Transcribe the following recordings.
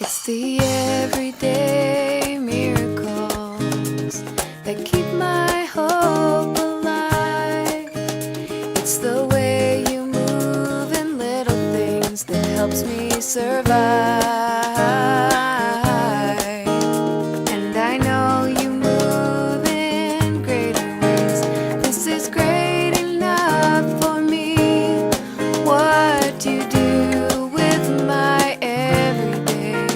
It's the everyday miracles that keep my hope alive. It's the way you move and little things that helps me survive. And I know you move in greater ways. This is great enough for me. What you do with my everyday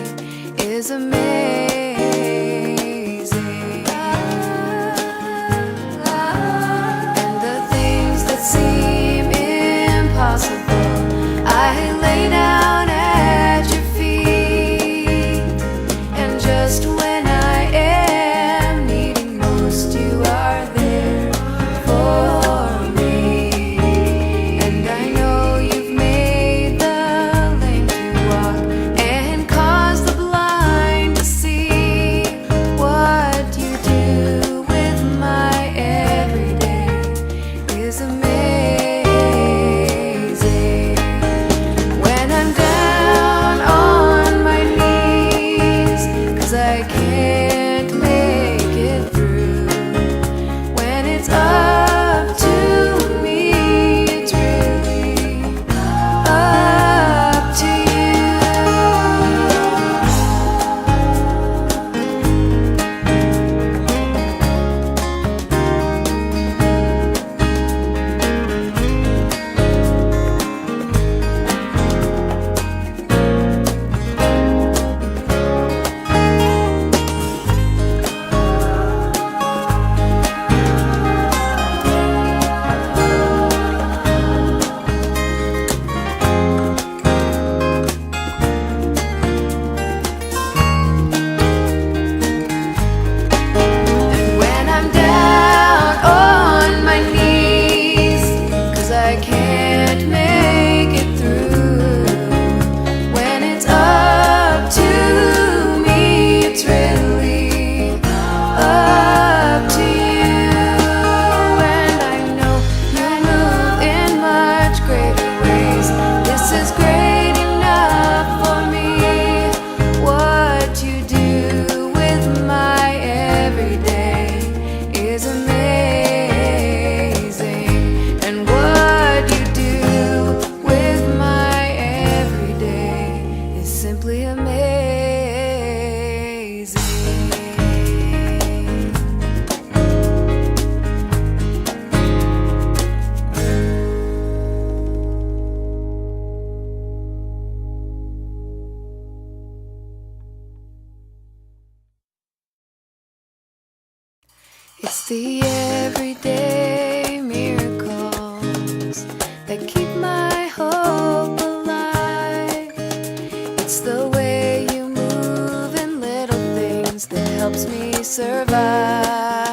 is amazing. And the things that seem impossible, I lay down at your feet. And just when I am needing most, you are there for me. And I know you've made the lame to walk and caused the blind to see. What you do with my everyday is amazing. When I'm down on my knees, 'cause I can't make it through. When it's up to me, it's really up to you. When I'm down on my knees, 'cause I can't make it through. When it's up to me, it's really up to you. And I know you move in much greater ways. This is great enough for me. What you do with my everyday is amazing. And what you do with my everyday is simply amazing. It's the everyday miracles that keep my hope alive. It's the way you move and little things that helps me survive.